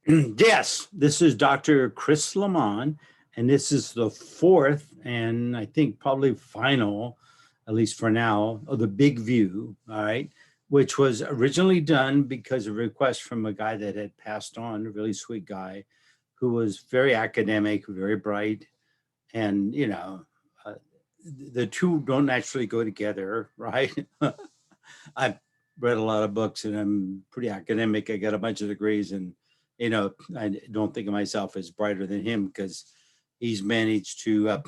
Yes, this is Dr. Chris Lemmon, and this is the fourth and I think probably final, at least for now, of the Big View, all right, which was originally done because of a request from a guy that had passed on, a really sweet guy who was very academic, very bright, and, uh, the two don't actually go together, right? I've read a lot of books and I'm pretty academic. I got a bunch of degrees and, I don't think of myself as brighter than him because he's managed to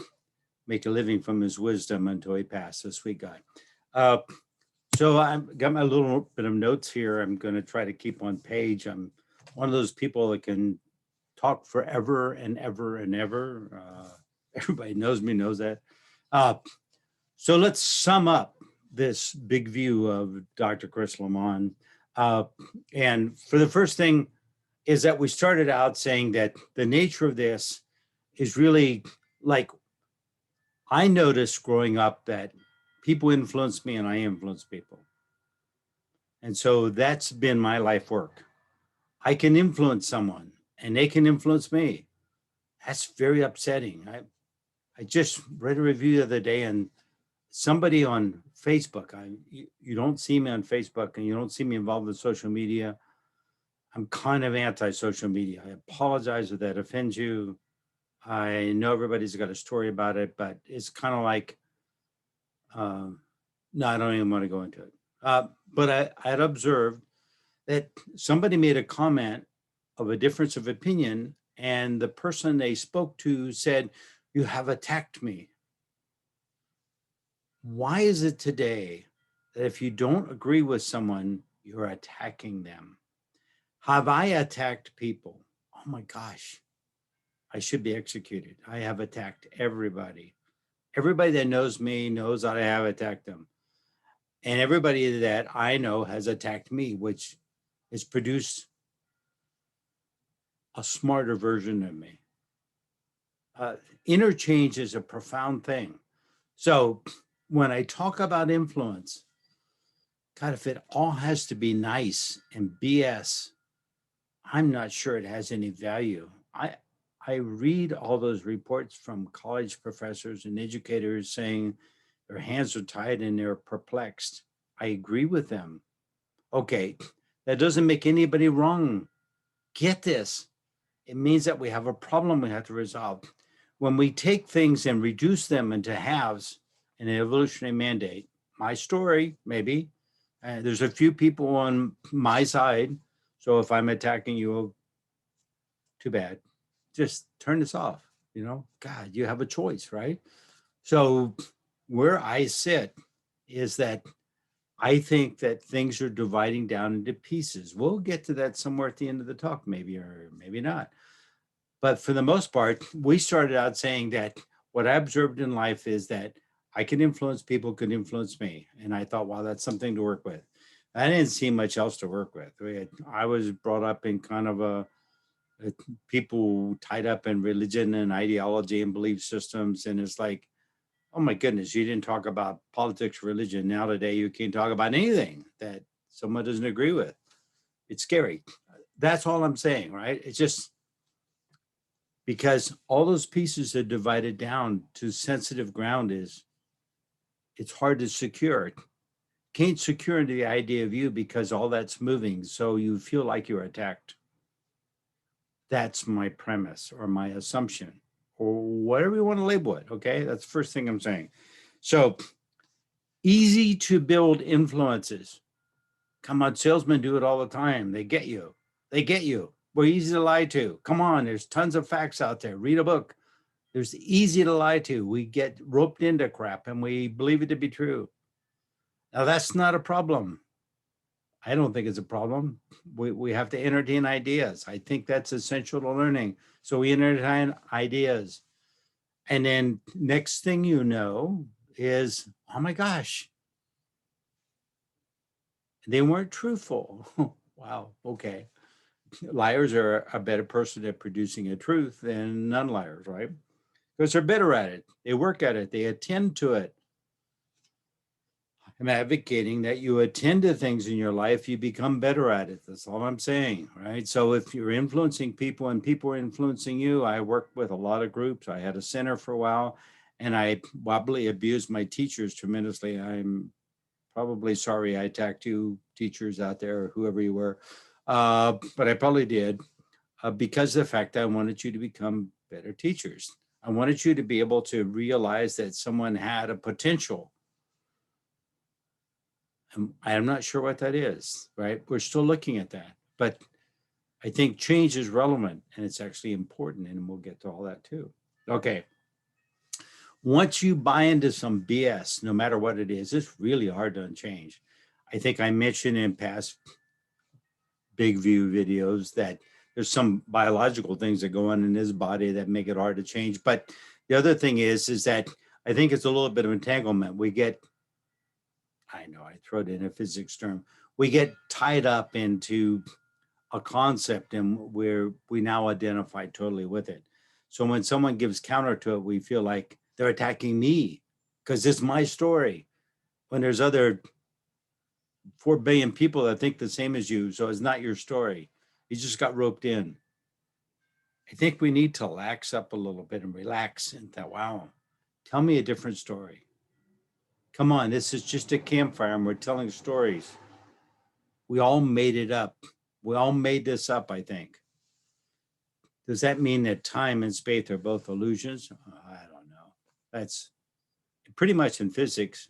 make a living from his wisdom until he passed. A sweet guy. Uh, so I've got my little bit of notes here. I'm going to try to keep on page. I'm one of those people that can talk forever and ever and ever. Everybody knows me, knows that. Uh, so let's sum up this big view of Dr. Chris Lemmon. Uh, and for the first thing is that we started out saying that the nature of this is really like I noticed growing up that people influence me and I influence people. And so that's been my life work. I can influence someone and they can influence me. That's very upsetting. I just read a review the other day and somebody on Facebook, you don't see me on Facebook and you don't see me involved with social media. I'm kind of anti-social media. I apologize if that offends you. I know everybody's got a story about it, but it's kind of like, um, no, I don't even want to go into it. But I had observed that somebody made a comment of a difference of opinion, and the person they spoke to said, "You have attacked me." Why is it today that if you don't agree with someone, you're attacking them? Have I attacked people? Oh my gosh, I should be executed. I have attacked everybody. Everybody that knows me knows that I have attacked them. And everybody that I know has attacked me, which has produced a smarter version of me. Uh, Interchange is a profound thing. So when I talk about influence, God, if it all has to be nice and BS, I'm not sure it has any value. I read all those reports from college professors and educators saying their hands are tied and they're perplexed. I agree with them. Okay, that doesn't make anybody wrong. Get this. It means that we have a problem we have to resolve. When we take things and reduce them into halves, an evolutionary mandate, my story, maybe, there's a few people on my side. So if I'm attacking you, too bad. Just turn this off. God, you have a choice, right? So where I sit is that I think that things are dividing down into pieces. We'll get to that somewhere at the end of the talk, maybe, or maybe not. But for the most part, we started out saying that what I observed in life is that I can influence people, could influence me. And I thought, wow, that's something to work with. I didn't see much else to work with. I was brought up in kind of a people tied up in religion and ideology and belief systems. And it's like, oh my goodness, you didn't talk about politics, religion. Now today, you can't talk about anything that someone doesn't agree with. It's scary. That's all I'm saying, right? It's just because all those pieces are divided down to sensitive ground it's hard to secure. Can't secure the idea of you because all that's moving. So you feel like you're attacked. That's my premise or my assumption or whatever you want to label it. Okay. That's the first thing I'm saying. So easy to build influences. Come on, salesmen do it all the time. They get you. They get you. We're easy to lie to. Come on, there's tons of facts out there. Read a book. There's easy to lie to. We get roped into crap and we believe it to be true. Now that's not a problem. I don't think it's a problem. We have to entertain ideas. I think that's essential to learning. So we entertain ideas. And then next thing you know is, oh my gosh, they weren't truthful. Wow, okay. Liars are a better person at producing a truth than non-liars, right? Because they're better at it. They work at it. They attend to it. I'm advocating that you attend to things in your life, you become better at it. That's all I'm saying, right? So if you're influencing people and people are influencing you, I worked with a lot of groups. I had a center for a while, and I probably abused my teachers tremendously. I'm probably sorry I attacked you teachers out there, or whoever you were, but I probably did, because of the fact that I wanted you to become better teachers. I wanted you to be able to realize that someone had a potential. I'm not sure what that is, right? We're still looking at that, but I think change is relevant and it's actually important, and we'll get to all that too. Okay. Once you buy into some BS, no matter what it is, it's really hard to unchange. I think I mentioned in past big view videos that there's some biological things that go on in his body that make it hard to change. But the other thing is that I think it's a little bit of entanglement. We get, I know I throw it in a physics term, we get tied up into a concept and where we now identify totally with it. So when someone gives counter to it, we feel like they're attacking me because it's my story. When there's other 4 billion people that think the same as you, so it's not your story. You just got roped in. I think we need to lax up a little bit and relax and that, wow, tell me a different story. Come on, this is just a campfire and we're telling stories. We all made it up. We all made this up, I think. Does that mean that time and space are both illusions? I don't know. That's pretty much in physics,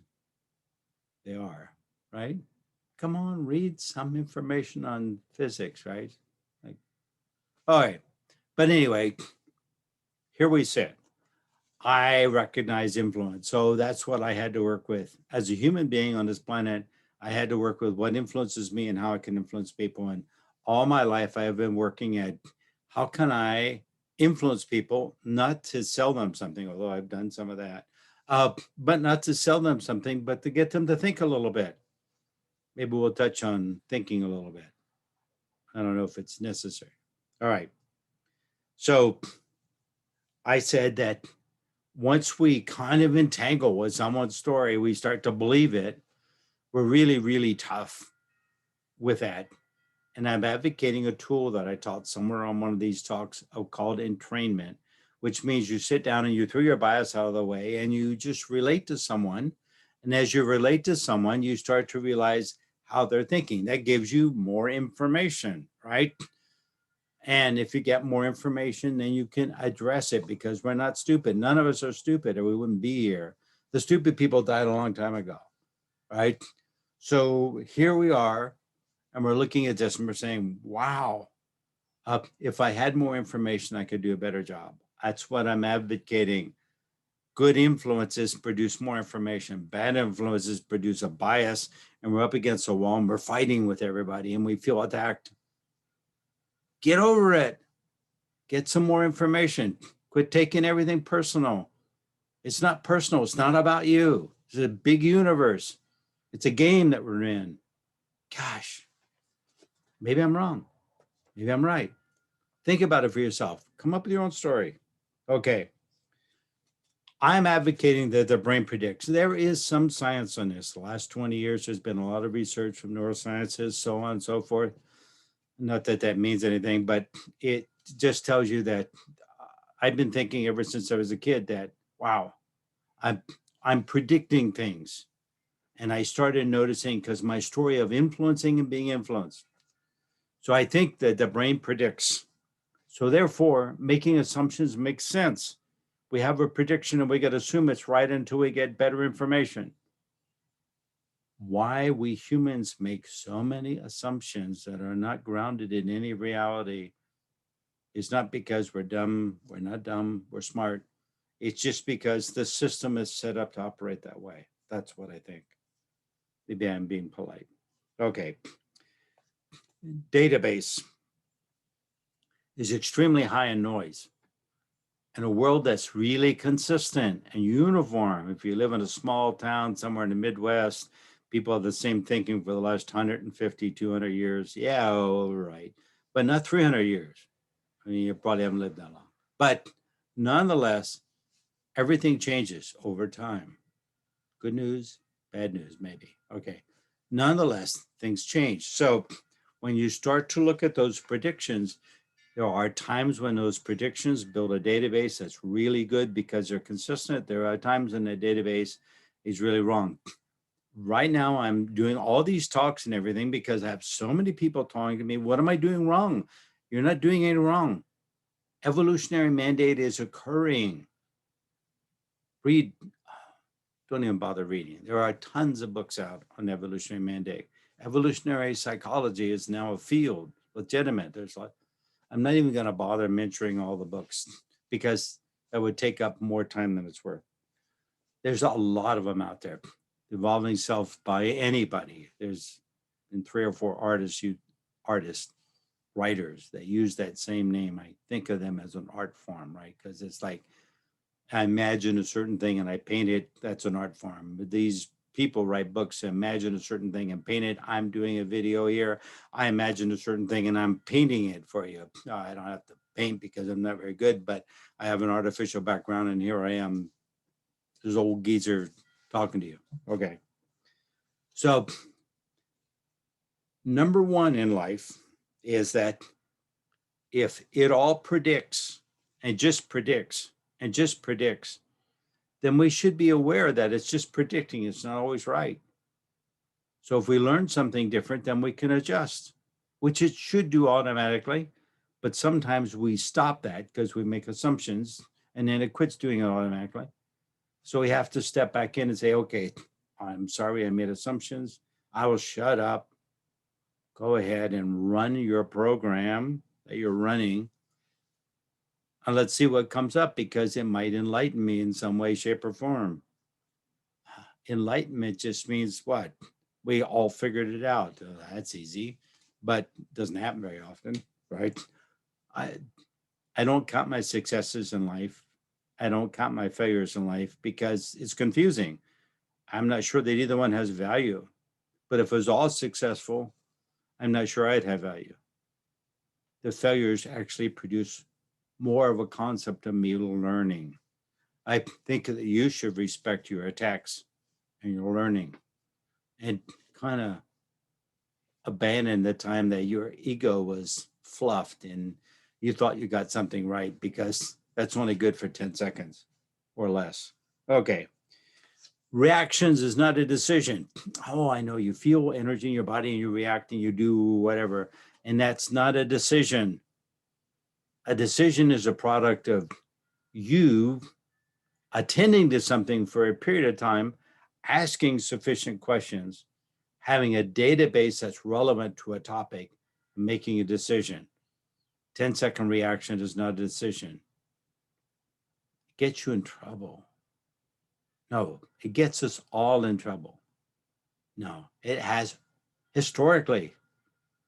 they are, right? Come on, read some information on physics, right? Like, all right. But anyway, here we sit. I recognize influence. So that's what I had to work with. As a human being on this planet, I had to work with what influences me and how I can influence people. And all my life, I have been working at how can I influence people, not to sell them something, although I've done some of that, but not to sell them something, but to get them to think a little bit. Maybe we'll touch on thinking a little bit. I don't know if it's necessary. All right. So I said that once we kind of entangle with someone's story, we start to believe it. We're really, really tough with that. And I'm advocating a tool that I taught somewhere on one of these talks called entrainment, which means you sit down and you throw your bias out of the way and you just relate to someone. And as you relate to someone, you start to realize how they're thinking. That gives you more information, right? And if you get more information, then you can address it because we're not stupid. None of us are stupid or we wouldn't be here. The stupid people died a long time ago, right? So here we are, and we're looking at this and we're saying, wow, if I had more information, I could do a better job. That's what I'm advocating. Good influences produce more information. Bad influences produce a bias, and we're up against a wall and we're fighting with everybody and we feel attacked. Get over it. Get some more information. Quit taking everything personal. It's not personal. It's not about you. It's a big universe. It's a game that we're in. Gosh, maybe I'm wrong. Maybe I'm right. Think about it for yourself. Come up with your own story. Okay. I'm advocating that the brain predicts. There is some science on this. The last 20 years, there's been a lot of research from neurosciences, so on and so forth. Not that that means anything, but it just tells you that I've been thinking ever since I was a kid that, wow, I'm, I'm predicting things. And I started noticing because my story of influencing and being influenced. So I think that the brain predicts. So therefore, making assumptions makes sense. We have a prediction and we got to assume it's right until we get better information. Why we humans make so many assumptions that are not grounded in any reality is not because we're dumb. We're not dumb. We're smart. It's just because the system is set up to operate that way. That's what I think. Maybe I'm being polite. Okay. Database is extremely high in noise. In a world that's really consistent and uniform, if you live in a small town somewhere in the Midwest, people have the same thinking for the last 150, 200 years. Yeah, all right. But not 300 years. I mean, you probably haven't lived that long. But nonetheless, everything changes over time. Good news, Bad news, maybe. Okay. Nonetheless, things change. So when you start to look at those predictions, there are times when those predictions build a database that's really good because they're consistent. There are times when the database is really wrong. Right now, I'm doing all these talks and everything because I have so many people talking to me. What am I doing wrong? You're not doing anything wrong. Evolutionary mandate is occurring. Read, don't even bother reading. There are tons of books out on evolutionary mandate. Evolutionary psychology is now a field, legitimate. There's like, I'm not even going to bother mentioning all the books because that would take up more time than it's worth. There's a lot of them out there. Evolving Self by anybody. There's been 3 or 4 artists, writers that use that same name. I think of them as an art form, right? Because it's like I imagine a certain thing and I paint it. That's an art form. But these people write books, imagine a certain thing and paint it. I'm doing a video here. I imagine a certain thing and I'm painting it for you. I don't have to paint because I'm not very good, but I have an artificial background and here I am, this old geezer talking to you. Okay. So number one in life is that if it all predicts and just predicts and just predicts, then we should be aware that it's just predicting. It's not always right. So if we learn something different, then we can adjust, which it should do automatically. But sometimes we stop that because we make assumptions and then it quits doing it automatically. So we have to step back in and say, okay, I'm sorry I made assumptions. I will shut up. Go ahead and run your program that you're running. And let's see what comes up because it might enlighten me in some way, shape, or form. Enlightenment just means what? We all figured it out. That's easy, but it doesn't happen very often, right? I I don't count my successes in life. I don't count my failures in life because it's confusing. I'm not sure that either one has value. But if it was all successful, I'm not sure I'd have value. The failures actually produce more of a concept of me learning. I think that you should respect your attacks and your learning and kind of abandon the time that your ego was fluffed and you thought you got something right because that's only good for 10 seconds or less. Okay. Reactions is not a decision. Oh, I know you feel energy in your body and you react and you do whatever. And that's not a decision. A decision is a product of you attending to something for a period of time, asking sufficient questions, having a database that's relevant to a topic, making a decision. 10-second reaction is not a decision. It gets you in trouble. No, it gets us all in trouble. No, it has historically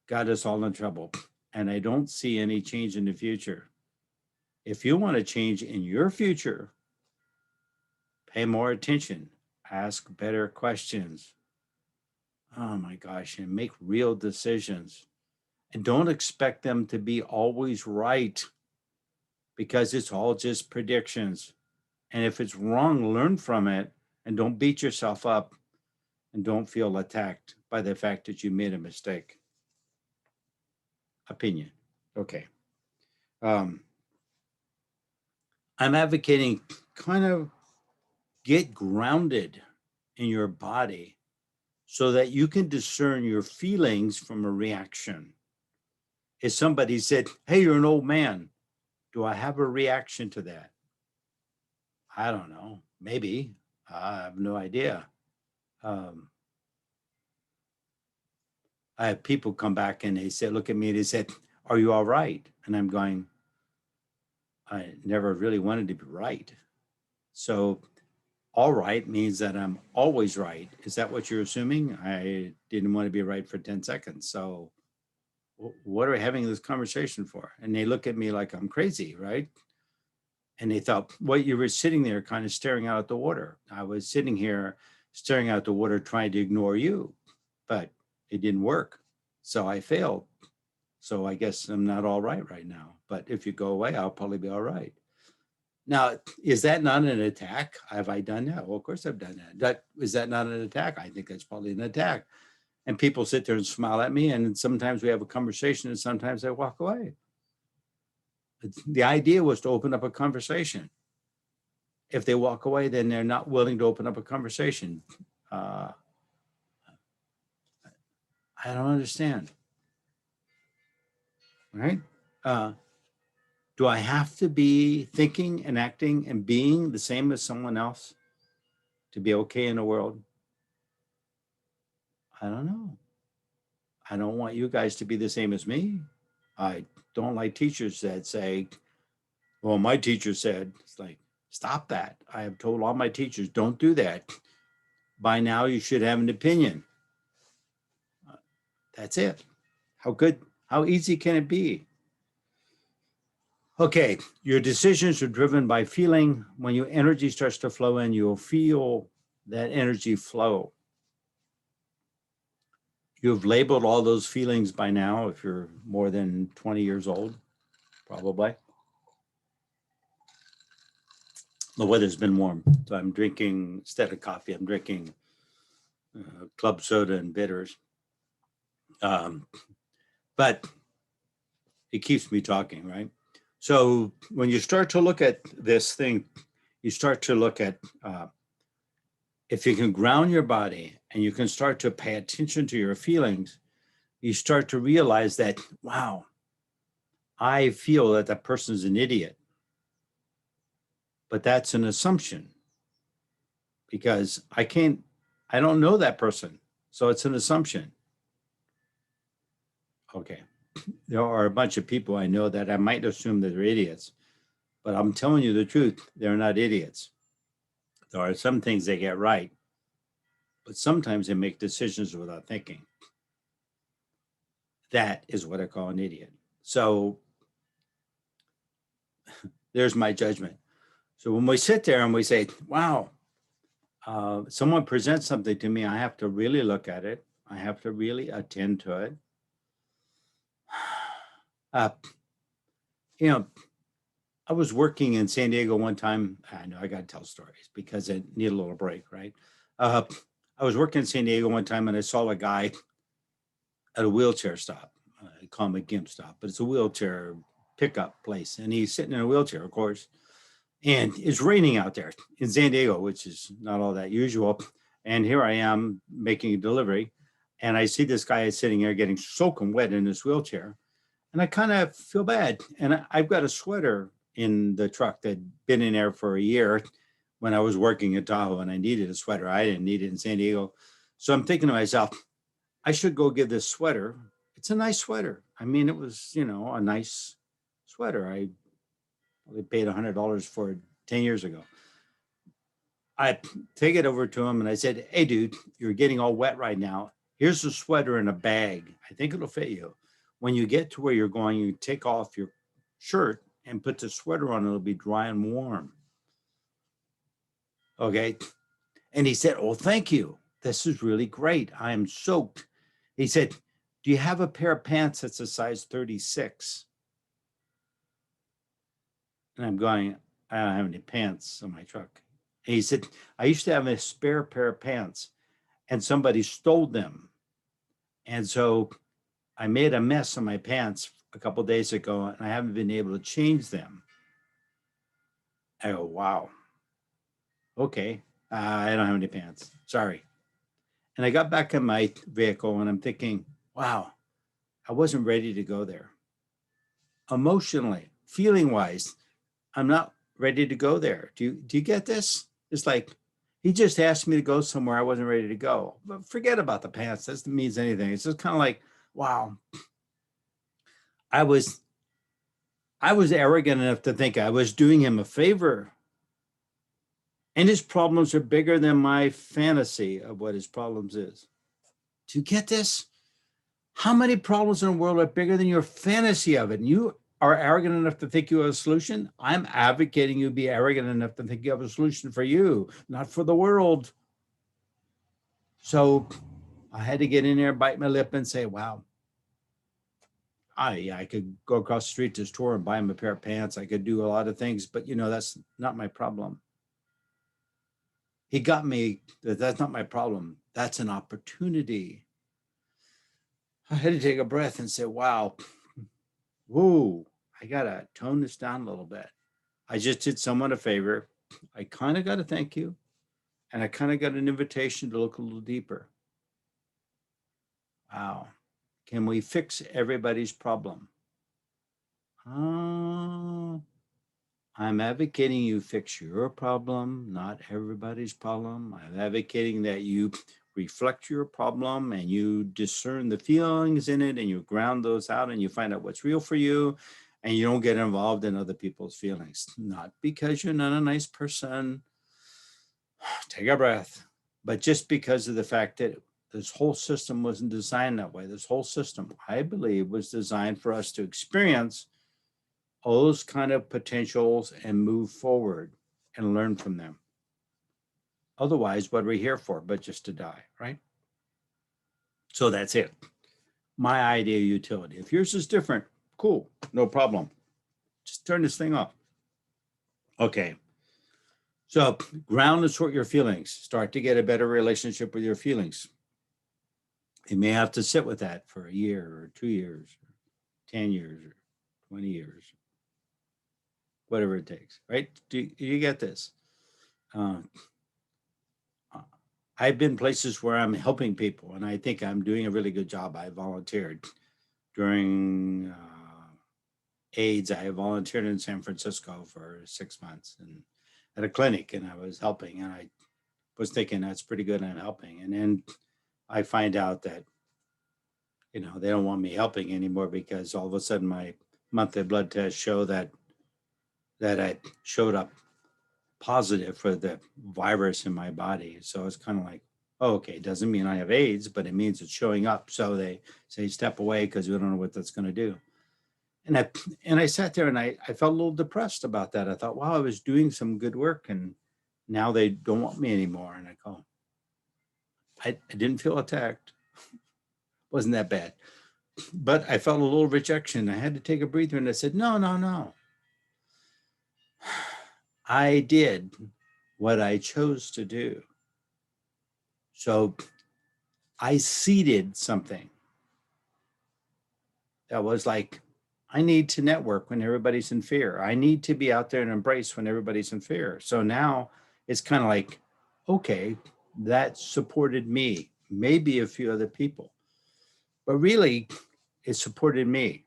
got us all in trouble. And I don't see any change in the future. If you want to change in your future, pay more attention, ask better questions. Oh my gosh, and make real decisions. And don't expect them to be always right because it's all just predictions. And if it's wrong, learn from it and don't beat yourself up and don't feel attacked by the fact that you made a mistake. Opinion. Okay. I'm advocating kind of get grounded in your body so that you can discern your feelings from a reaction. If somebody said, hey, you're an old man, do I have a reaction to that? I don't know. Maybe. I have no idea. I have people come back and they say, look at me, and they said, are you all right? And I'm going, I never really wanted to be right. So all right means that I'm always right. Is that what you're assuming? I didn't want to be right for 10 seconds. So what are we having this conversation for? And they look at me like I'm crazy, right? And they thought, well, you were sitting there kind of staring out at the water. I was sitting here staring out the water trying to ignore you, but it didn't work. So I failed. So I guess I'm not all right now. But if you go away, I'll probably be all right. Now, is that not an attack? Have I done that? Well, of course I've done that. Is that not an attack? I think that's probably an attack. And people sit there and smile at me, and sometimes we have a conversation, and sometimes I walk away. The idea was to open up a conversation. If they walk away, then they're not willing to open up a conversation. Uh, I don't understand. Right? Uh, do I have to be thinking and acting and being the same as someone else to be okay in the world? I don't know. I don't want you guys to be the same as me. I don't like teachers that say, well, my teacher said, it's like, stop that. I have told all my teachers, don't do that. By now, you should have an opinion. That's it. How easy can it be? Okay, your decisions are driven by feeling. When your energy starts to flow in, you'll feel that energy flow. You've labeled all those feelings by now, if you're more than 20 years old, probably. The weather's been warm, so I'm drinking, instead of coffee, I'm drinking club soda and bitters. But it keeps me talking, right? So when you start to look at this thing, you start to look at if you can ground your body and you can start to pay attention to your feelings, you start to realize that, wow, I feel that that person's an idiot. But that's an assumption because I don't know that person. So it's an assumption. Okay. There are a bunch of people I know that I might assume that they're idiots, but I'm telling you the truth, they're not idiots. There are some things they get right, but sometimes they make decisions without thinking. That is what I call an idiot. So there's my judgment. So when we sit there and we say, wow, someone presents something to me, I have to really look at it. I have to really attend to it. You know, I was working in San Diego one time. I know I got to tell stories because I need a little break, right? I was working in San Diego one time and I saw a guy at a wheelchair stop. I call him a GIMP stop, but it's a wheelchair pickup place. And he's sitting in a wheelchair, of course. And it's raining out there in San Diego, which is not all that usual. And here I am making a delivery. And I see this guy sitting there getting soaking wet in his wheelchair. And I kind of feel bad. And I've got a sweater in the truck that'd been in there for a year when I was working in Tahoe and I needed a sweater. I didn't need it in San Diego. So I'm thinking to myself, I should go give this sweater. It's a nice sweater. I mean, it was, a nice sweater. I probably paid $100 for it 10 years ago. I take it over to him and I said, hey, dude, you're getting all wet right now. Here's a sweater in a bag. I think it'll fit you. When you get to where you're going, you take off your shirt and put the sweater on. It'll be dry and warm. Okay. And he said, oh, thank you. This is really great. I am soaked. He said, do you have a pair of pants that's a size 36? And I'm going, I don't have any pants on my truck. And he said, I used to have a spare pair of pants and somebody stole them. And so I made a mess on my pants a couple of days ago and I haven't been able to change them. I go, wow. Okay. I don't have any pants. Sorry. And I got back in my vehicle and I'm thinking, wow, I wasn't ready to go there. Emotionally, feeling wise, I'm not ready to go there. Do you get this? It's like he just asked me to go somewhere I wasn't ready to go. But forget about the pants. That doesn't mean anything. It's just kind of like, wow. I was arrogant enough to think I was doing him a favor. And his problems are bigger than my fantasy of what his problems is. Do you get this? How many problems in the world are bigger than your fantasy of it? And you are arrogant enough to think you have a solution. I'm advocating you be arrogant enough to think you have a solution for you, not for the world. So I had to get in there, bite my lip and say, wow, I could go across the street to the store and buy him a pair of pants. I could do a lot of things, but that's not my problem. He got me that that's not my problem. That's an opportunity. I had to take a breath and say, wow, whoa, I got to tone this down a little bit. I just did someone a favor. I kind of got a thank you, and I kind of got an invitation to look a little deeper. Wow. Can we fix everybody's problem? Uh, I'm advocating you fix your problem, not everybody's problem. I'm advocating that you reflect your problem and you discern the feelings in it and you ground those out and you find out what's real for you and you don't get involved in other people's feelings. Not because you're not a nice person. Take a breath. But just because of the fact that this whole system wasn't designed that way. This whole system, I believe, was designed for us to experience all those kind of potentials and move forward and learn from them. Otherwise, what are we here for but just to die, right? So that's it. My idea of utility. If yours is different, cool, no problem. Just turn this thing off. Okay. So ground and sort your feelings. Start to get a better relationship with your feelings. You may have to sit with that for a year or 2 years, or 10 years, or 20 years, whatever it takes, right? Do you get this? I've been places where I'm helping people, and I think I'm doing a really good job. I volunteered during AIDS. I volunteered in San Francisco for 6 months and at a clinic, and I was helping. And I was thinking that's pretty good. I'm helping, and then I find out that they don't want me helping anymore because all of a sudden my monthly blood tests show that I showed up positive for the virus in my body. So it's kind of like, oh, okay, it doesn't mean I have AIDS, but it means it's showing up. So they say step away because we don't know what that's going to do. And I sat there and I felt a little depressed about that. I thought, wow, I was doing some good work and now they don't want me anymore. And I go, I didn't feel attacked. Wasn't that bad. But I felt a little rejection. I had to take a breather and I said, no, no, no. I did what I chose to do. So I seeded something that was like, I need to network when everybody's in fear. I need to be out there and embrace when everybody's in fear. So now it's kind of like, okay, that supported me, maybe a few other people, but really it supported me.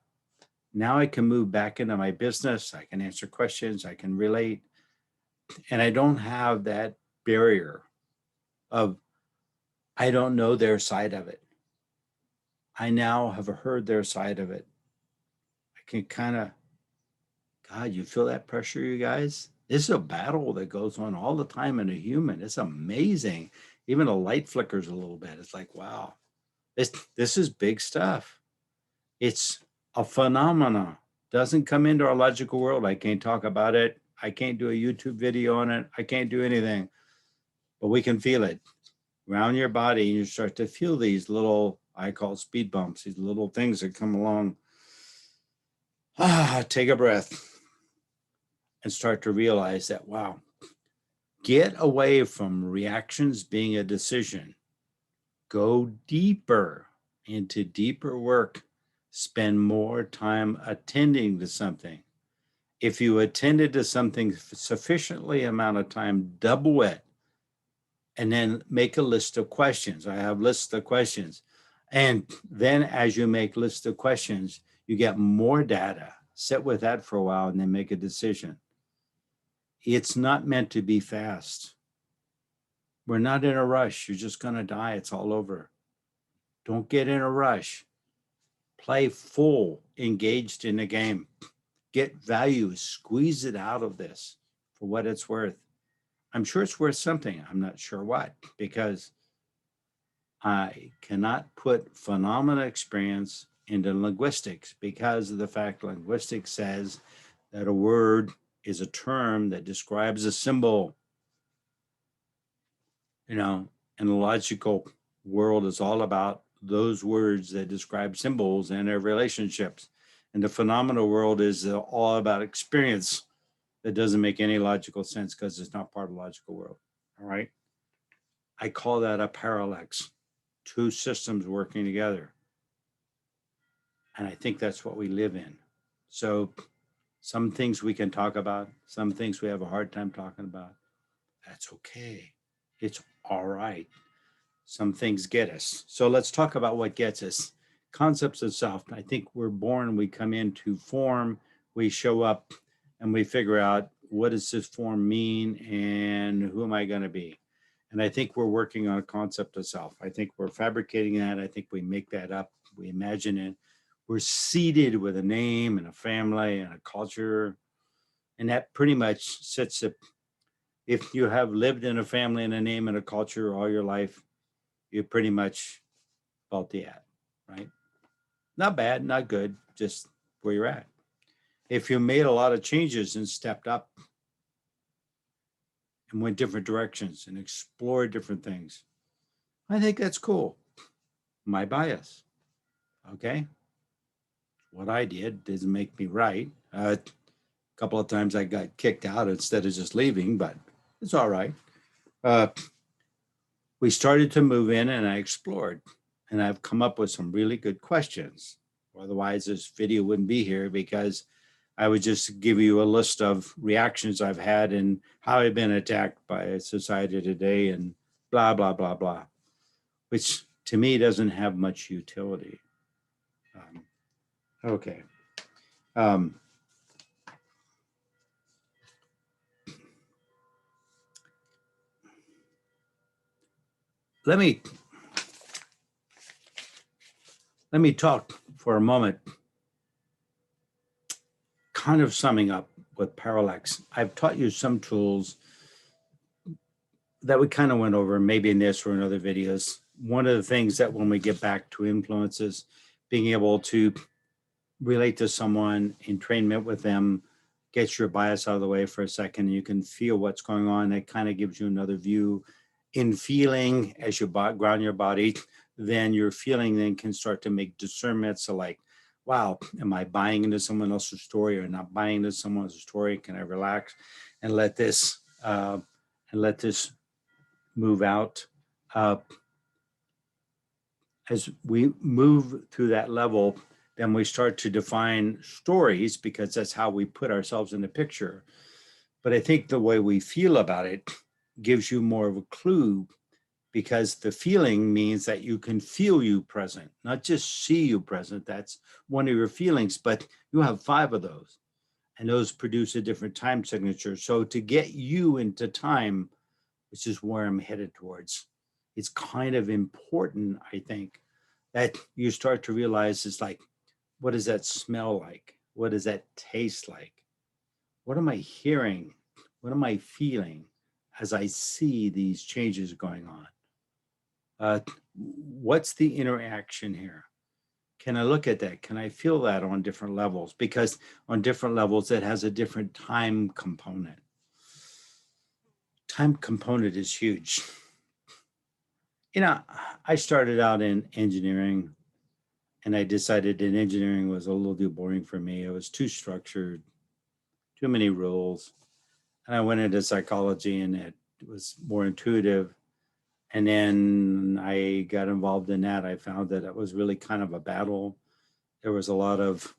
Now I can move back into my business. I can answer questions. I can relate. And I don't have that barrier of, I don't know their side of it. I now have heard their side of it. I can kind of, God, you feel that pressure, you guys? This is a battle that goes on all the time in a human. It's amazing. Even a light flickers a little bit. It's like, wow, this is big stuff. It's a phenomena. Doesn't come into our logical world. I can't talk about it. I can't do a YouTube video on it. I can't do anything, but we can feel it around your body, and you start to feel these little, I call speed bumps, these little things that come along. Take a breath and start to realize that, wow, get away from reactions being a decision. Go deeper into deeper work. Spend more time attending to something. If you attended to something sufficiently amount of time, double it. And then make a list of questions. I have lists of questions. And then as you make lists of questions, you get more data. Sit with that for a while and then make a decision. It's not meant to be fast. We're not in a rush. You're just going to die. It's all over. Don't get in a rush. Play full, engaged in the game. Get value, squeeze it out of this for what it's worth. I'm sure it's worth something. I'm not sure what, because I cannot put phenomena experience into linguistics because of the fact linguistics says that a word is a term that describes a symbol. And the logical world is all about those words that describe symbols and their relationships. And the phenomenal world is all about experience that doesn't make any logical sense because it's not part of the logical world. All right. I call that a parallax, two systems working together. And I think that's what we live in. So some things we can talk about, some things we have a hard time talking about. That's okay. It's all right. Some things get us. So let's talk about what gets us. Concepts of self. I think we're born, we come into form, we show up, and we figure out what does this form mean and who am I going to be? And I think we're working on a concept of self. I think we're fabricating that. I think we make that up. We imagine it. We're seeded with a name and a family and a culture. And that pretty much sets it. If you have lived in a family and a name and a culture all your life, you're pretty much about the at, right? Not bad, not good, just where you're at. If you made a lot of changes and stepped up and went different directions and explored different things, I think that's cool. My bias, okay? What I did doesn't make me right. A couple of times I got kicked out instead of just leaving, but it's all right. We started to move in and I explored, and I've come up with some really good questions. Otherwise, this video wouldn't be here because I would just give you a list of reactions I've had and how I've been attacked by society today and blah, blah, blah, blah, which to me doesn't have much utility. Okay. Let me talk for a moment, kind of summing up with parallax. I've taught you some tools that we kind of went over, maybe in this or in other videos. One of the things that when we get back to influences, being able to relate to someone, entrainment with them, get your bias out of the way for a second, and you can feel what's going on. It kind of gives you another view in feeling as you ground your body. Then your feeling then can start to make discernment. So like, wow, am I buying into someone else's story or not buying into someone else's story? Can I relax and let this move out? As we move through that level, then we start to define stories because that's how we put ourselves in the picture. But I think the way we feel about it gives you more of a clue, because the feeling means that you can feel you present, not just see you present. That's one of your feelings, but you have 5 of those, and those produce a different time signature. So to get you into time, which is where I'm headed towards, it's kind of important, I think, that you start to realize it's like, what does that smell like? What does that taste like? What am I hearing? What am I feeling as I see these changes going on? What's the interaction here? Can I look at that? Can I feel that on different levels? Because on different levels, it has a different time component. Time component is huge. I started out in engineering, and I decided that engineering was a little too boring for me. It was too structured, too many rules. And I went into psychology, and it was more intuitive. And then I got involved in that. I found that it was really kind of a battle. There was a lot of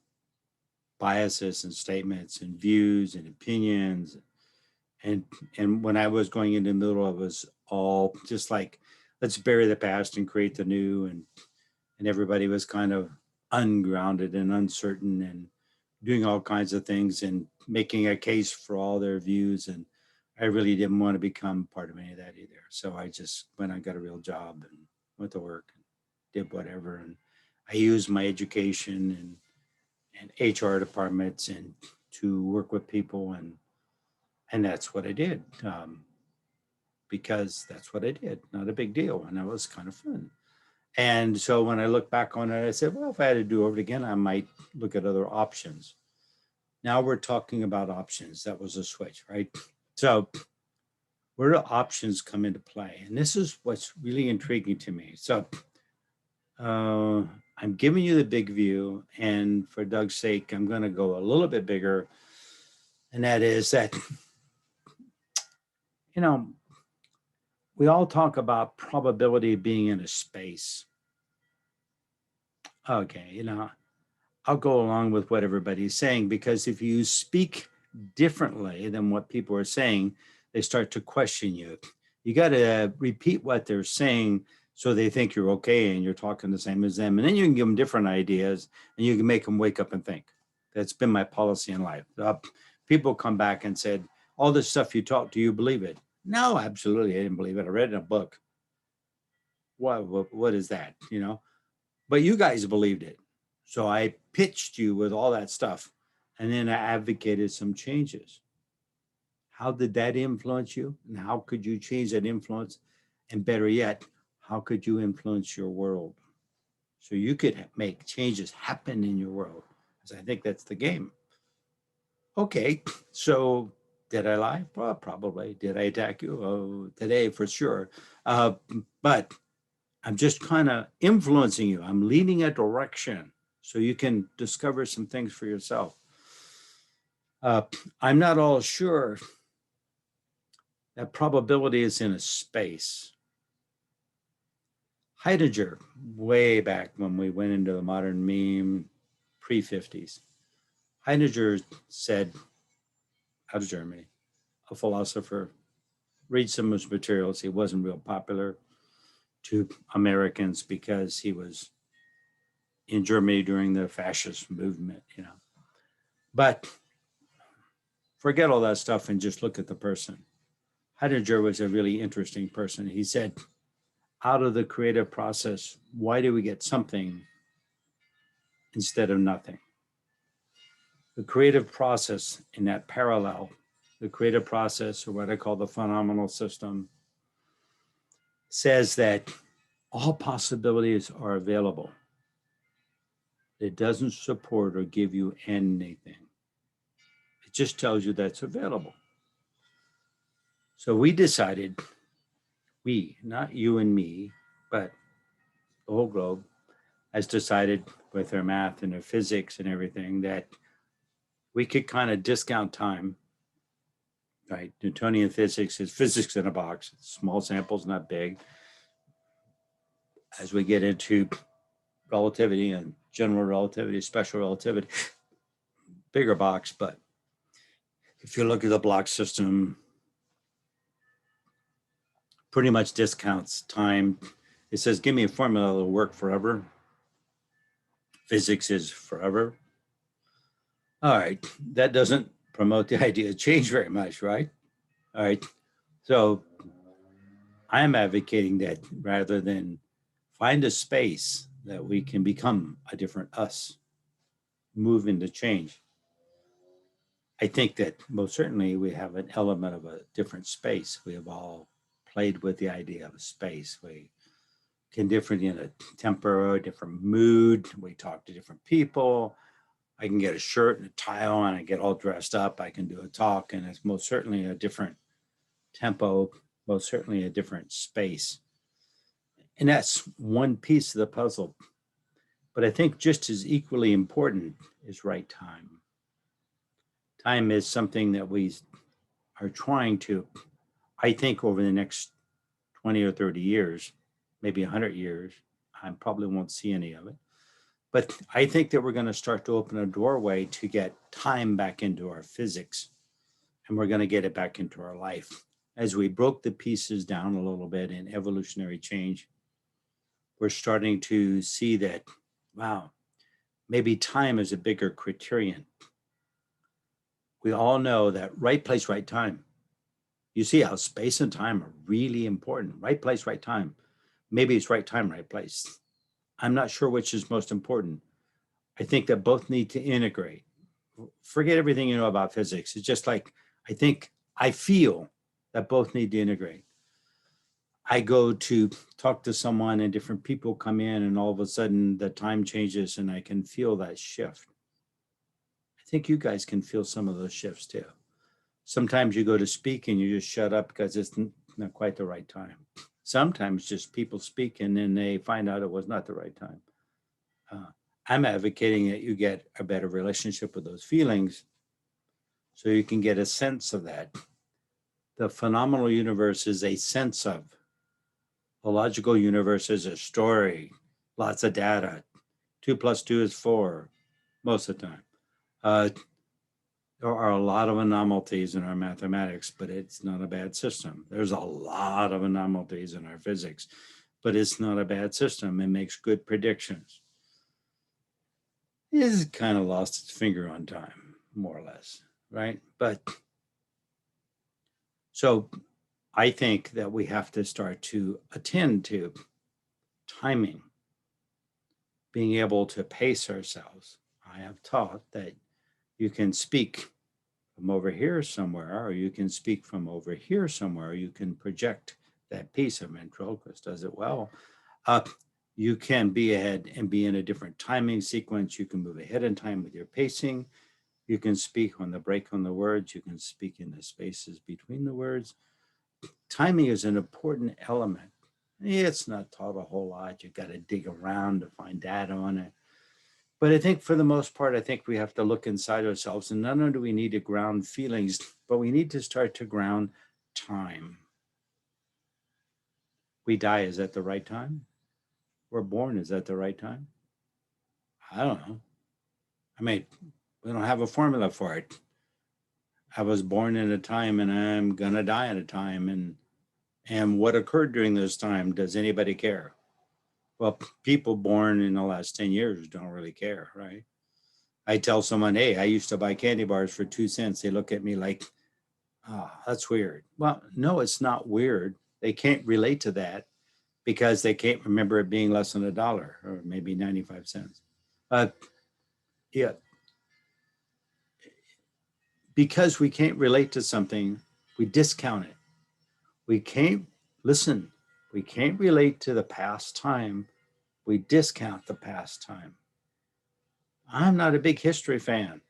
biases and statements and views and opinions. And when I was going into the middle, it was all just like, let's bury the past and create the new. And everybody was kind of ungrounded and uncertain and doing all kinds of things and making a case for all their views. And I really didn't want to become part of any of that either. So I just went and got a real job and went to work and did whatever. And I used my education and HR departments and to work with people. And that's what I did, because that's what I did. Not a big deal. And that was kind of fun. And so when I look back on it, I said, well, if I had to do it again, I might look at other options. Now we're talking about options. That was a switch, right? So where do options come into play? And this is what's really intriguing to me. So I'm giving you the big view. And for Doug's sake, I'm going to go a little bit bigger. And that is that, you know, we all talk about probability of being in a space. Okay, you know, I'll go along with what everybody's saying, because if you speak differently than what people are saying, they start to question you. You got to repeat what they're saying so they think you're okay and you're talking the same as them. And then you can give them different ideas and you can make them wake up and think. That's been my policy in life. People come back and said, all this stuff you taught, do you believe it? No, absolutely. I didn't believe it. I read it in a book. What is that? You know, but you guys believed it. So I pitched you with all that stuff, and then I advocated some changes. How did that influence you? And how could you change that influence? And better yet, how could you influence your world? So you could make changes happen in your world. Because I think that's the game. Okay, so did I lie? Well, probably. Did I attack you? Oh, today for sure. But I'm just kind of influencing you. I'm leading a direction so you can discover some things for yourself. I'm not all sure that probability is in a space. Heidegger, way back when we went into the modern meme, pre-50s, Heidegger said, out of Germany, a philosopher, read some of his materials. He wasn't real popular to Americans because he was in Germany during the fascist movement, you know. But forget all that stuff and just look at the person. Heidegger was a really interesting person. He said, out of the creative process, why do we get something instead of nothing? The creative process in that parallel, the creative process, or what I call the phenomenal system, says that all possibilities are available. It doesn't support or give you anything. It just tells you that's available. So we decided, we, not you and me, but the whole globe, has decided with their math and their physics and everything that we could kind of discount time, right? Newtonian physics is physics in a box, small samples, not big. As we get into relativity and general relativity, special relativity, bigger box. But if you look at the block system, pretty much discounts time. It says, give me a formula that'll work forever. Physics is forever. All right, that doesn't promote the idea of change very much, right? All right, so I'm advocating that rather than find a space that we can become a different us, move into change. I think that most certainly we have an element of a different space. We have all played with the idea of a space. We can differ in a temper, a different mood. We talk to different people. I can get a shirt and a tie on, I get all dressed up, I can do a talk, and it's most certainly a different tempo, most certainly a different space. And that's one piece of the puzzle. But I think just as equally important is right time. Time is something that we are trying to, I think over the next 20 or 30 years, maybe 100 years, I probably won't see any of it. But I think that we're going to start to open a doorway to get time back into our physics, and we're going to get it back into our life. As we broke the pieces down a little bit in evolutionary change, we're starting to see that, wow, maybe time is a bigger criterion. We all know that right place, right time. You see how space and time are really important. Right place, right time. Maybe it's right time, right place. I'm not sure which is most important. I think that both need to integrate. Forget everything you know about physics. It's just like, I feel that both need to integrate. I go to talk to someone and different people come in and all of a sudden the time changes and I can feel that shift. I think you guys can feel some of those shifts too. Sometimes you go to speak and you just shut up because it's not quite the right time. Sometimes just people speak and then they find out it was not the right time. Uh, I'm advocating that you get a better relationship with those feelings so you can get a sense of that. The phenomenal universe is a sense of. The logical universe is a story, lots of data. 2 + 2 is 4 most of the time. There are a lot of anomalies in our mathematics, but it's not a bad system. There's a lot of anomalies in our physics, but it's not a bad system. It makes good predictions. It has kind of lost its finger on time, more or less, right? But so I think that we have to start to attend to timing, being able to pace ourselves. I have taught that you can speak from over here somewhere, or you can speak from over here somewhere. You can project that piece. Of ventriloquist does it well. You can be ahead and be in a different timing sequence. You can move ahead in time with your pacing. You can speak on the break on the words. You can speak in the spaces between the words. Timing is an important element. It's not taught a whole lot. You've got to dig around to find data on it. But I think for the most part, I think we have to look inside ourselves, and not only do we need to ground feelings, but we need to start to ground time. We die, is that the right time? We're born, is that the right time? I don't know. I mean, we don't have a formula for it. I was born in a time and I'm gonna die at a time. And what occurred during this time, does anybody care? Well, people born in the last 10 years don't really care, right? I tell someone, hey, I used to buy candy bars for 2 cents. They look at me like, oh, that's weird. Well, no, it's not weird. They can't relate to that because they can't remember it being less than $1 or maybe 95 cents. Yeah, because we can't relate to something, we discount it. We can't listen. We can't relate to the past time. We discount the past time. I'm not a big history fan.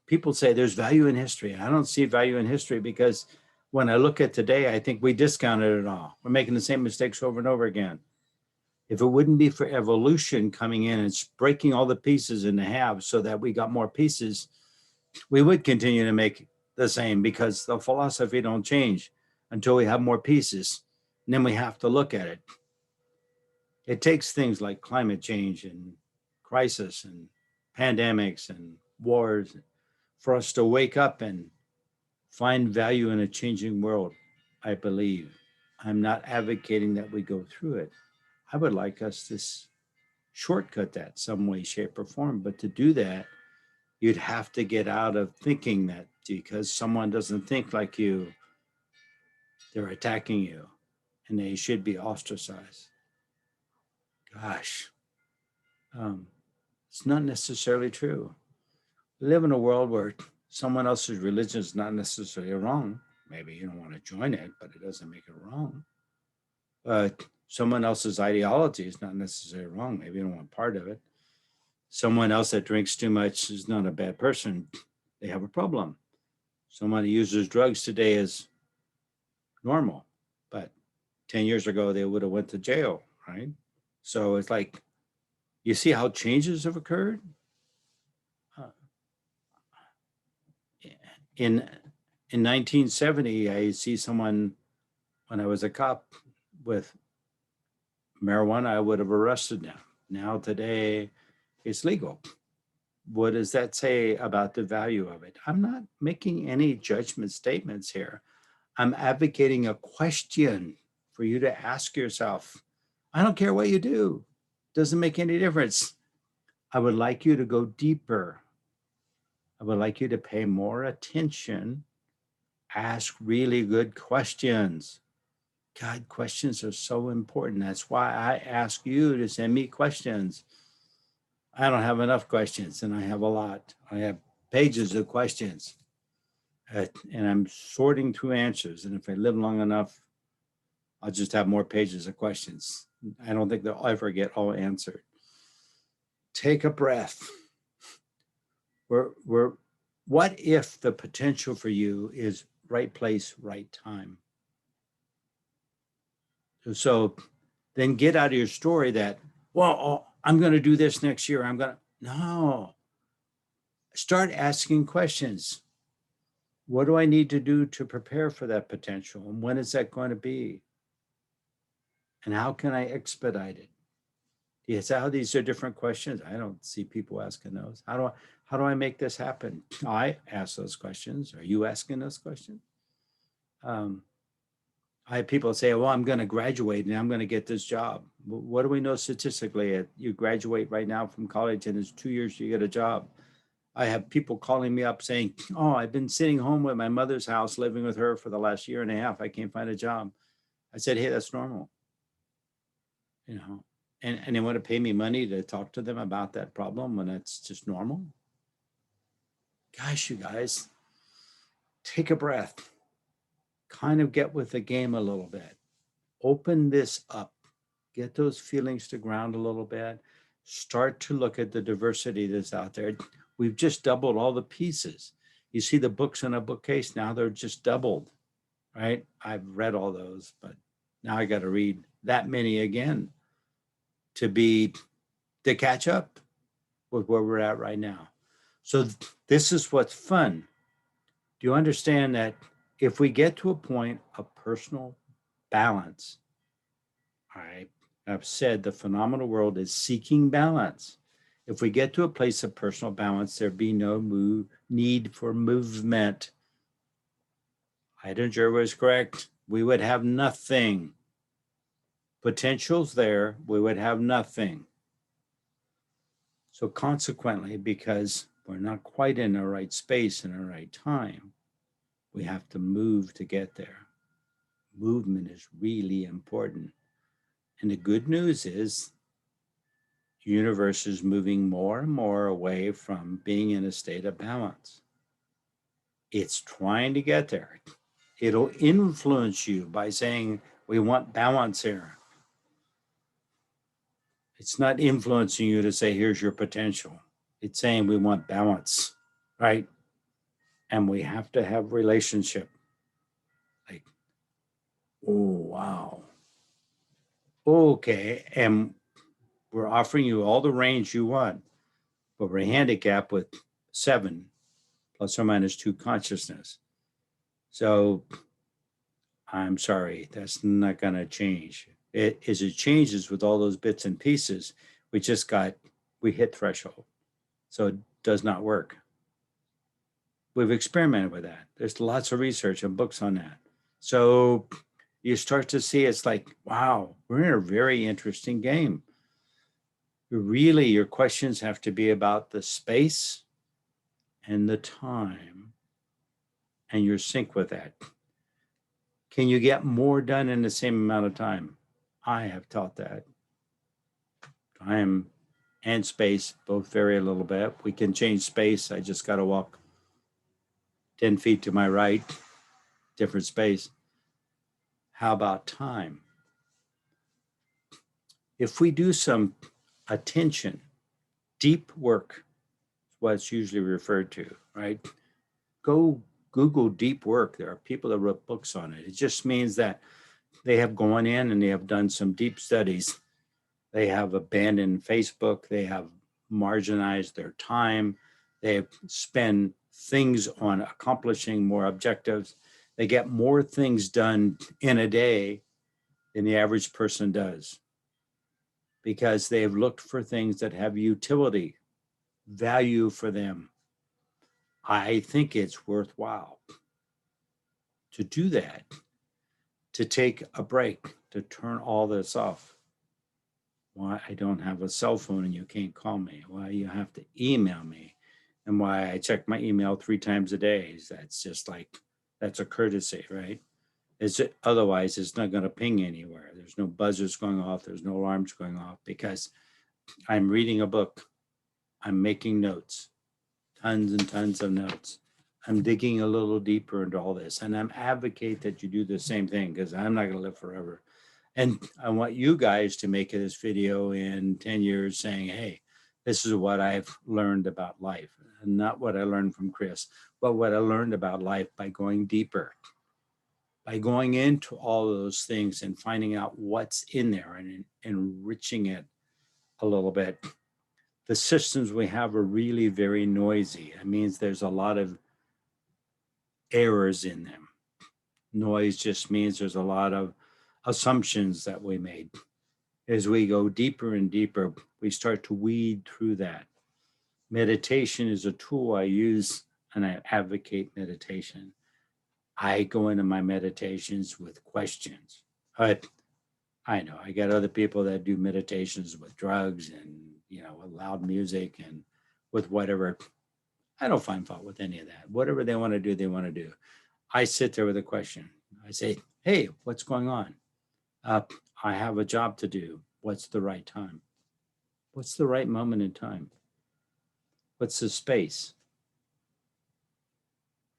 People say there's value in history. I don't see value in history because when I look at today, I think we discounted it all. We're making the same mistakes over and over again. If it wouldn't be for evolution coming in and breaking all the pieces into halves so that we got more pieces, we would continue to make the same because the philosophy don't change until we have more pieces. And then we have to look at it. It takes things like climate change and crisis and pandemics and wars for us to wake up and find value in a changing world, I believe. I'm not advocating that we go through it. I would like us to shortcut that some way, shape, or form. But to do that, you'd have to get out of thinking that because someone doesn't think like you, they're attacking you and they should be ostracized. Gosh, it's not necessarily true. We live in a world where someone else's religion is not necessarily wrong. Maybe you don't want to join it, but it doesn't make it wrong. Someone else's ideology is not necessarily wrong. Maybe you don't want part of it. Someone else that drinks too much is not a bad person. They have a problem. Someone who uses drugs today is normal, but 10 years ago, they would have went to jail, right? So it's like, you see how changes have occurred? Uh, in in 1970, I see someone when I was a cop with marijuana, I would have arrested them. Now today, it's legal. What does that say about the value of it? I'm not making any judgment statements here. I'm advocating a question for you to ask yourself. I don't care what you do. Doesn't make any difference. I would like you to go deeper. I would like you to pay more attention. Ask really good questions. God, questions are so important. That's why I ask you to send me questions. I don't have enough questions, and I have a lot. I have pages of questions, and I'm sorting through answers. And if I live long enough, I'll just have more pages of questions. I don't think they'll ever get all answered. Take a breath. What if the potential for you is right place, right time? So then get out of your story that, well, I'm going to do this next year. No, start asking questions. What do I need to do to prepare for that potential? And when is that going to be? And how can I expedite it? Yes, how these are different questions. I don't see people asking those. How do I make this happen? I ask those questions. Are you asking those questions? Um, I have people say, well, I'm going to graduate and I'm going to get this job. What do we know statistically? You graduate right now from college and it's 2 years you get a job. I have people calling me up saying, oh, I've been sitting home at my mother's house, living with her for the last year and a half. I can't find a job. I said, hey, that's normal. You know, and they want to pay me money to talk to them about that problem when it's just normal. Gosh, you guys, take a breath, kind of get with the game a little bit, open this up, get those feelings to ground a little bit, start to look at the diversity that's out there. We've just doubled all the pieces. You see the books in a bookcase, now they're just doubled, right? I've read all those, but now I got to read that many again to catch up with where we're at right now. So this is what's fun. Do you understand that if we get to a point of personal balance, I've said the phenomenal world is seeking balance. If we get to a place of personal balance, there be no need for movement. Heidegger was correct. We would have nothing. Potential's there, we would have nothing. So consequently, because we're not quite in the right space and the right time, we have to move to get there. Movement is really important. And the good news is the universe is moving more and more away from being in a state of balance. It's trying to get there. It'll influence you by saying, we want balance here. It's not influencing you to say, here's your potential. It's saying we want balance, right? And we have to have relationship. Like, oh, wow. Okay. And we're offering you all the range you want, but we're handicapped with 7 plus or minus 2 consciousness. So I'm sorry, that's not going to change. It changes with all those bits and pieces. We hit threshold. So it does not work. We've experimented with that. There's lots of research and books on that. So you start to see it's like, wow, we're in a very interesting game. Really, your questions have to be about the space and the time and your sync with that. Can you get more done in the same amount of time? I have taught that. Time and space both vary a little bit. We can change space. I just got to walk 10 feet to my right, different space. How about time? If we do some attention, deep work, what it's usually referred to, right? Go Google deep work. There are people that wrote books on it. It just means that they have gone in and they have done some deep studies. They have abandoned Facebook. They have marginalized their time. They spend things on accomplishing more objectives. They get more things done in a day than the average person does because they've looked for things that have utility, value for them. I think it's worthwhile to do that, to take a break, to turn all this off. Why I don't have a cell phone and you can't call me, why you have to email me, and why I check my email 3 times a day. That's just like, that's a courtesy, right? Otherwise, it's not going to ping anywhere. There's no buzzers going off. There's no alarms going off because I'm reading a book. I'm making notes, tons and tons of notes. I'm digging a little deeper into all this, and I'm advocate that you do the same thing because I'm not going to live forever. And I want you guys to make this video in 10 years saying, hey, this is what I've learned about life, and not what I learned from Chris, but what I learned about life by going deeper, by going into all of those things and finding out what's in there and enriching it a little bit, the systems we have are really very noisy. It means there's a lot of errors in them. Noise just means there's a lot of assumptions that we made. As we go deeper and deeper, we start to weed through that. Meditation is a tool I use, and I advocate meditation. I go into my meditations with questions. But I know I got other people that do meditations with drugs and, with loud music and with whatever. I don't find fault with any of that. Whatever they want to do, they want to do. I sit there with a question. I say, hey, what's going on? I have a job to do. What's the right time? What's the right moment in time? What's the space?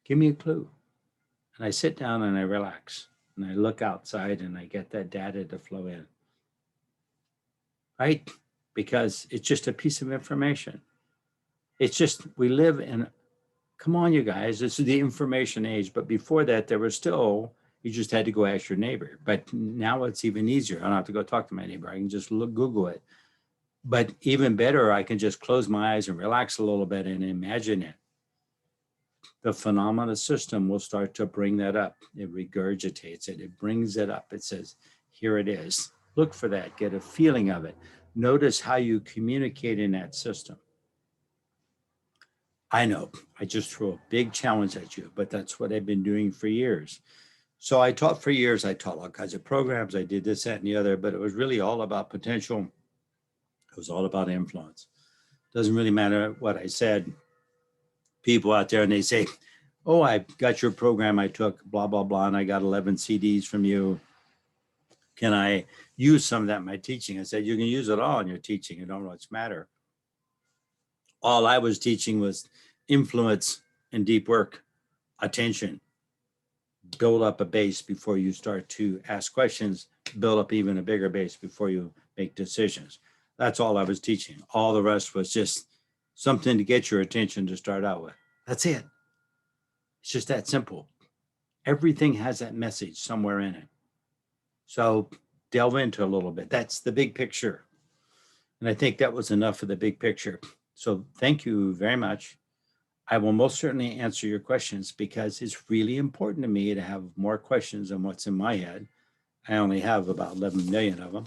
Give me a clue. And I sit down and I relax and I look outside and I get that data to flow in. Right? Because it's just a piece of information. It's just, we live in, come on, you guys, this is the information age. But before that, there was still, you just had to go ask your neighbor. But now it's even easier. I don't have to go talk to my neighbor. I can just Google it. But even better, I can just close my eyes and relax a little bit and imagine it. The phenomena system will start to bring that up. It regurgitates it. It brings it up. It says, here it is. Look for that. Get a feeling of it. Notice how you communicate in that system. I know I just threw a big challenge at you, but that's what I've been doing for years. So I taught for years. I taught all kinds of programs. I did this, that, and the other, but it was really all about potential. It was all about influence. Doesn't really matter what I said. People out there and they say, oh, I got your program I took, blah, blah, blah, and I got 11 CDs from you. Can I use some of that in my teaching? I said, you can use it all in your teaching. It don't much matter. All I was teaching was influence and deep work, attention, build up a base before you start to ask questions, build up even a bigger base before you make decisions. That's all I was teaching. All the rest was just something to get your attention to start out with. That's it. It's just that simple. Everything has that message somewhere in it. So delve into a little bit. That's the big picture. And I think that was enough of the big picture. So thank you very much. I will most certainly answer your questions because it's really important to me to have more questions than what's in my head. I only have about 11 million of them.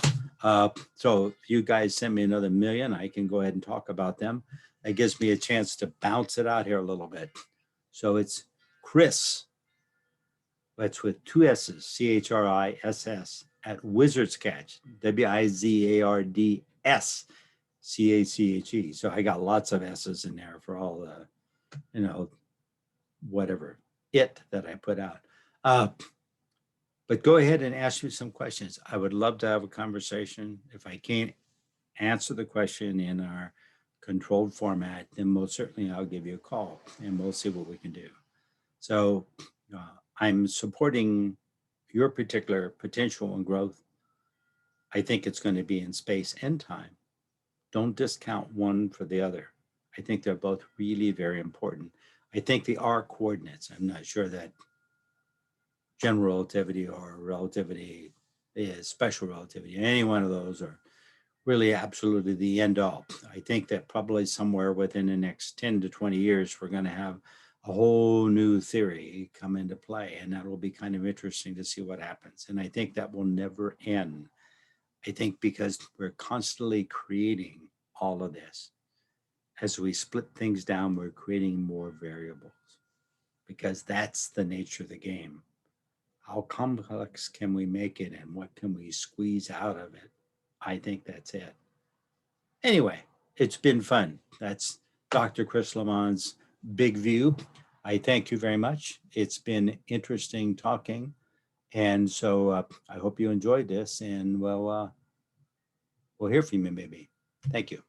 So if you guys send me another million, I can go ahead and talk about them. That gives me a chance to bounce it out here a little bit. So it's Chris, that's with two S's, CHRISS, at Wizards Catch, WIZARDS, CACHE. So I got lots of S's in there for all the, whatever, that I put out. But go ahead and ask me some questions. I would love to have a conversation. If I can't answer the question in our controlled format, then most certainly I'll give you a call and we'll see what we can do. So I'm supporting your particular potential and growth. I think it's going to be in space and time. Don't discount one for the other. I think they're both really very important. I think the R coordinates, I'm not sure that general relativity or relativity is special relativity. Any one of those are really absolutely the end all. I think that probably somewhere within the next 10 to 20 years, we're going to have a whole new theory come into play. And that will be kind of interesting to see what happens. And I think that will never end. I think because we're constantly creating all of this. As we split things down, we're creating more variables because that's the nature of the game. How complex can we make it and what can we squeeze out of it? I think that's it. Anyway, it's been fun. That's Dr. Chris Lemmon's big view. I thank you very much. It's been interesting talking. And so I hope you enjoyed this and we'll hear from you maybe. Thank you.